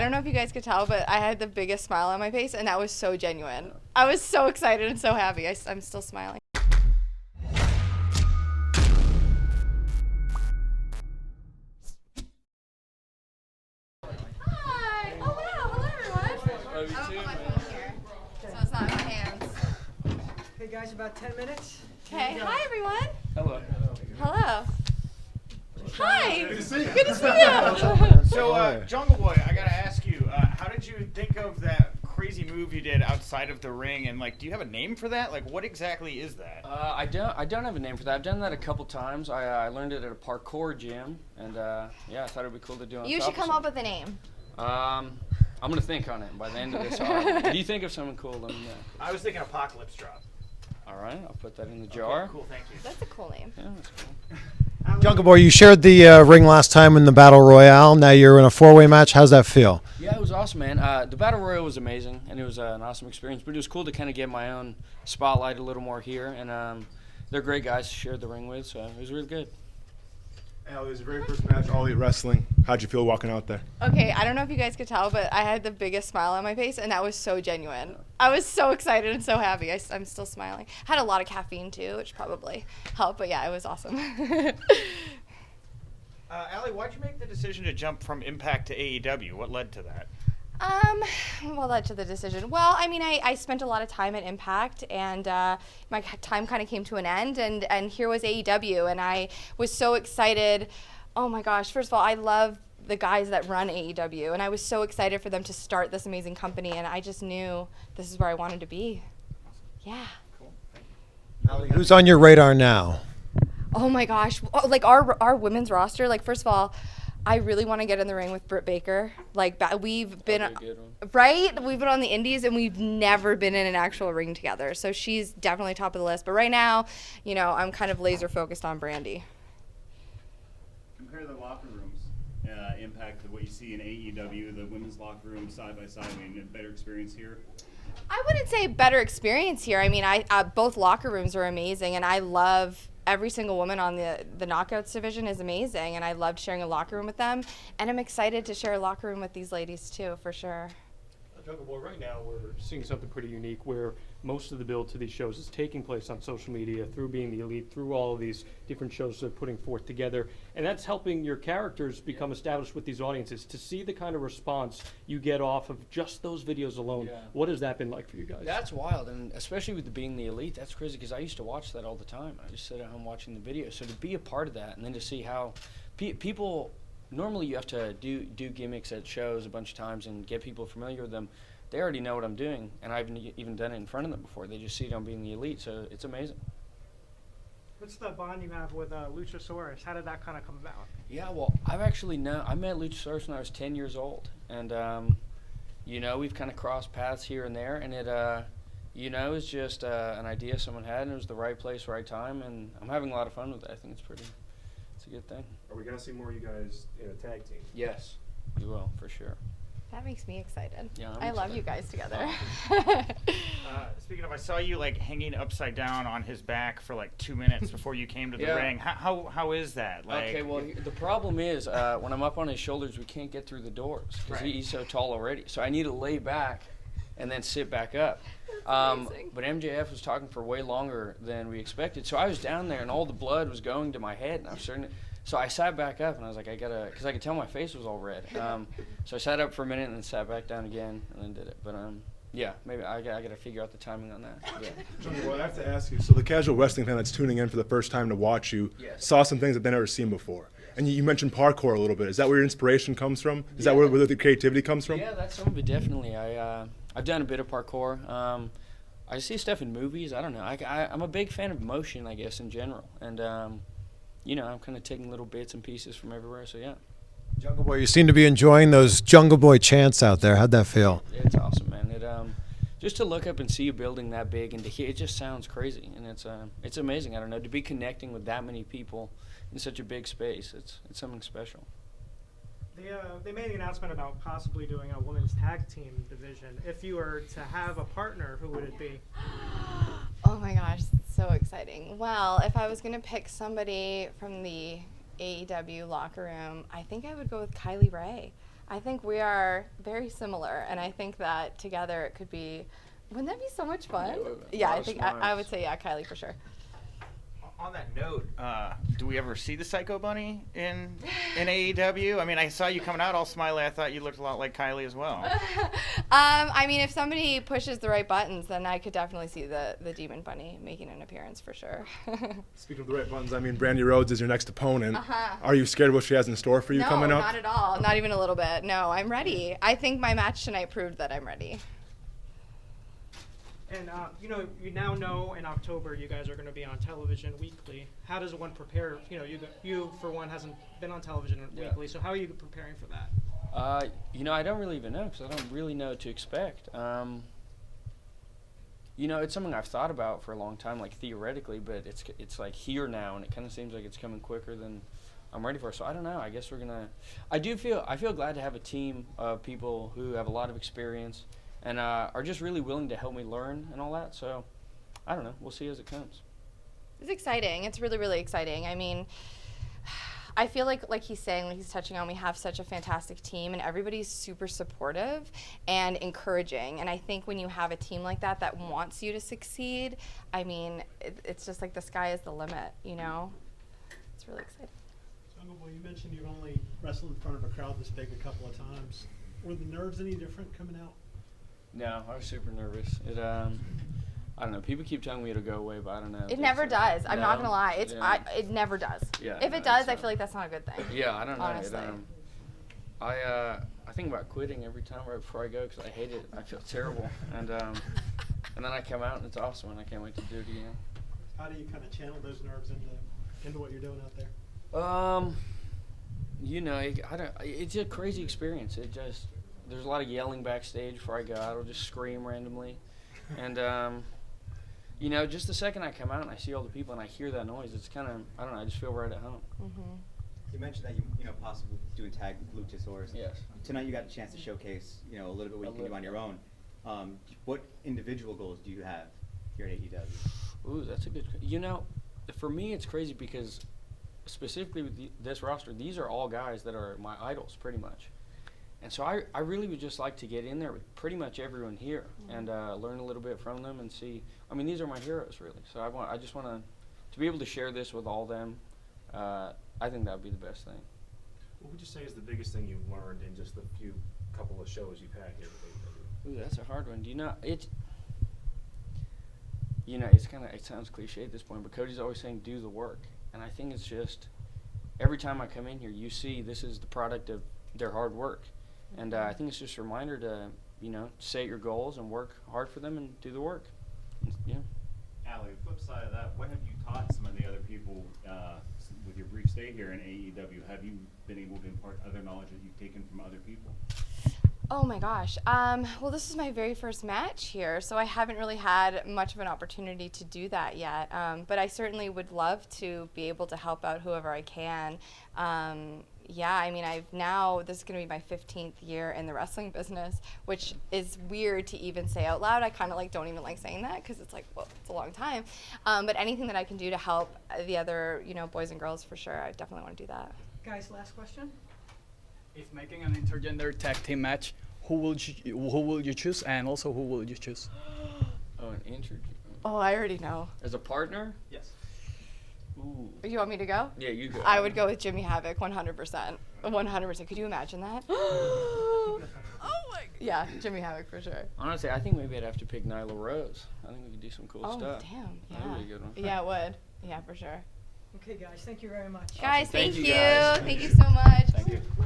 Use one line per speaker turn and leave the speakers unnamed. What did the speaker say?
don't know if you guys could tell, but I had the biggest smile on my face, and that was so genuine. I was so excited and so happy. I'm still smiling. Hi. Oh, wow. Hello, everyone.
Love you
I'll
too,
put my
man.
phone here, so it's not in my hands.
Hey guys, about 10 minutes.
Okay. Hi, everyone.
Hello.
Hello. Hi.
Good to see you.
Good to see you.
So, Jungle Boy, I gotta ask you, how did you think of that crazy move you did outside of the ring? And like, do you have a name for that? Like, what exactly is that?
I don't have a name for that. I've done that a couple times. I learned it at a parkour gym, and yeah, I thought it'd be cool to do. On
You
top
should come
of
up with a name.
I'm gonna think on it by the end of this. If you think of something cool, let me know.
I was thinking Apocalypse Drop.
All right, I'll put that in the jar.
Okay, cool, thank you.
That's a cool name.
Yeah, that's cool.
Jungle Boy, you shared the ring last time in the Battle Royale. Now you're in a four-way match. How's that feel?
Yeah, it was awesome, man. The Battle Royale was amazing, and it was an awesome experience. But it was cool to kind of get my own spotlight a little more here, and they're great guys to share the ring with, so it was really good.
Allie, it was your very first match, All Elite Wrestling. How'd you feel walking out there?
Okay, I don't know if you guys could tell, but I had the biggest smile on my face, and that was so genuine. I was so excited and so happy. I'm still smiling. Had a lot of caffeine, too, which probably helped, but yeah, it was awesome.
Allie, why'd you make the decision to jump from Impact to AEW? What led to that?
What led to the decision? Well, I mean, I spent a lot of time at Impact, and my time kind of came to an end, and here was AEW, and I was so excited. Oh my gosh, first of all, I love the guys that run AEW, and I was so excited for them to start this amazing company, and I just knew this is where I wanted to be. Yeah.
Cool.
Allie, who's on your radar now?
Oh my gosh, like our women's roster, like first of all, I really want to get in the ring with Britt Baker. Like we've been,
That'd be a good one.
right? We've been on the indies and we've never been in an actual ring together. So she's definitely top of the list. But right now, you know, I'm kind of laser focused on Brandy.
Compare the locker rooms, Impact to what you see in AEW, the women's locker room side by side. I mean, a better experience here.
I wouldn't say better experience here. I mean, both locker rooms are amazing, and I love every single woman on the Knockouts division is amazing, and I loved sharing a locker room with them, and I'm excited to share a locker room with these ladies too, for sure.
Jungle Boy, right now we're seeing something pretty unique where most of the build to these shows is taking place on social media through Being the Elite, through all of these different shows they're putting forth together. And that's helping your characters become established with these audiences. To see the kind of response you get off of just those videos alone, what has that been like for you guys?
That's wild, and especially with the Being the Elite, that's crazy because I used to watch that all the time. I just sit at home watching the videos. So to be a part of that and then to see how people, normally you have to do gimmicks at shows a bunch of times and get people familiar with them. They already know what I'm doing, and I've even done it in front of them before. They just see it on Being the Elite, so it's amazing.
What's the bond you have with Luchasaurus? How did that kind of come about?
Yeah, well, I met Luchasaurus when I was 10 years old, and you know, we've kind of crossed paths here and there, and it you know, it's just an idea someone had, and it was the right place, right time, and I'm having a lot of fun with it. I think it's a good thing.
Are we going to see more of you guys in a tag team?
Yes, we will, for sure.
That makes me excited.
Yeah,
I love you guys together.
Speaking of, I saw you like hanging upside down on his back for like 2 minutes before you came to the ring. How is that? Like,
Okay, well, the problem is when I'm up on his shoulders, we can't get through the doors because he's so tall already. So I need to lay back and then sit back up. But MJF was talking for way longer than we expected. So I was down there, and all the blood was going to my head, and I was starting to... So I sat back up, and I was like, because I could tell my face was all red. So I sat up for a minute and then sat back down again and then did it. But yeah, maybe I got to figure out the timing on that. Yeah.
Jungle Boy, I have to ask you, so the casual wrestling fan that's tuning in for the first time to watch you saw some things that they've never seen before. And you mentioned parkour a little bit. Is that where your inspiration comes from? Is that where the creativity comes from?
Yeah, that's some of it, definitely. I've done a bit of parkour. I see stuff in movies. I don't know. I'm a big fan of motion, I guess, in general. And, you know, I'm kind of taking little bits and pieces from everywhere, so yeah.
Jungle Boy, you seem to be enjoying those Jungle Boy chants out there. How'd that feel?
It's awesome, man. It just to look up and see a building that big and to hear, it just sounds crazy, and it's amazing. I don't know, to be connecting with that many people in such a big space. It's something special.
They made the announcement about possibly doing a women's tag team division. If you were to have a partner, who would it be?
Oh my gosh, that's so exciting. Well, if I was going to pick somebody from the AEW locker room, I think I would go with Kylie Rae. I think we are very similar, and I think that together it could be. Wouldn't that be so much fun? Yeah, I think I would say Kylie for sure.
On that note, do we ever see the Psycho Bunny in AEW? I mean, I saw you coming out all smiley. I thought you looked a lot like Kylie as well.
I mean, if somebody pushes the right buttons, then I could definitely see the Demon Bunny making an appearance for sure.
Speaking of the right buttons, I mean, Brandy Rhodes is your next opponent.
Uh-huh.
Are you scared of what she has in store for you coming up?
No, not at all. Not even a little bit. No, I'm ready. I think my match tonight proved that I'm ready.
And you now know in October you guys are going to be on television weekly. How does one prepare? You for one hasn't been on television weekly, so how are you preparing for that?
I don't really even know because I don't really know what to expect. It's something I've thought about for a long time, like theoretically, but it's like here now, and it kind of seems like it's coming quicker than I'm ready for. So I don't know. I guess we're gonna. I feel glad to have a team of people who have a lot of experience and are just really willing to help me learn and all that. So I don't know. We'll see as it comes.
It's exciting. It's really, really exciting. I mean, I feel like he's saying, like he's touching on, we have such a fantastic team and everybody's super supportive and encouraging. And I think when you have a team like that that wants you to succeed, I mean, it's just like the sky is the limit, you know? It's really exciting.
Jungle Boy, you mentioned you've only wrestled in front of a crowd this big a couple of times. Were the nerves any different coming out?
No, I was super nervous. I don't know. People keep telling me it'll go away, but I don't know.
It never does. I'm not gonna lie. It never does.
Yeah,
if it does, I feel like that's not a good thing.
Yeah, I don't know.
Honestly.
I think about quitting every time right before I go because I hate it. I feel terrible, and then I come out and it's awesome, and I can't wait to do it again.
How do you kind of channel those nerves into what you're doing out there?
It's a crazy experience. There's a lot of yelling backstage before I go out. I'll just scream randomly. And, just the second I come out and I see all the people and I hear that noise, it's kind of, I don't know, I just feel right at home.
Mm-hmm.
You mentioned that you possibly doing tag with Luchasaurus.
Yes.
Tonight you got a chance to showcase, a little bit what you can do on your own. What individual goals do you have here at AEW?
Ooh, that's a good, for me it's crazy because specifically with this roster, these are all guys that are my idols pretty much. And so I really would just like to get in there with pretty much everyone here and learn a little bit from them and see. I mean, these are my heroes, really. So I just want to be able to share this with all of them. I think that would be the best thing.
What would you say is the biggest thing you've learned in just the couple of shows you've had here with AEW?
Ooh, that's a hard one. It sounds cliche at this point, but Cody's always saying do the work. And I think it's just every time I come in here, you see this is the product of their hard work. And I think it's just a reminder to, set your goals and work hard for them and do the work. Yeah.
Allie, flip side of that, what have you taught some of the other people with your brief stay here in AEW? Have you been able to impart other knowledge that you've taken from other people?
Oh my gosh. Well, this is my very first match here, so I haven't really had much of an opportunity to do that yet. But I certainly would love to be able to help out whoever I can. I mean, this is going to be my 15th year in the wrestling business, which is weird to even say out loud. I kind of don't even like saying that because it's like, well, it's a long time. But anything that I can do to help the other, boys and girls, for sure, I definitely want to do that.
Guys, last question. If making an intergender tag team match, who will you choose, and also who will you choose?
Oh, an intergender.
Oh, I already know.
As a partner?
Yes.
Ooh.
You want me to go?
Yeah, you go.
I would go with Jimmy Havoc, 100%. 100%. Could you imagine that? Oh my. Yeah, Jimmy Havoc for sure.
Honestly, I think maybe I'd have to pick Nyla Rose. I think we could do some cool stuff.
Oh, damn. Yeah.
That would be a good one.
Yeah, it would. Yeah, for sure.
Okay, guys, thank you very much.
Guys,
Awesome.
thank you.
Guys.
Thank you so much.
Thank you.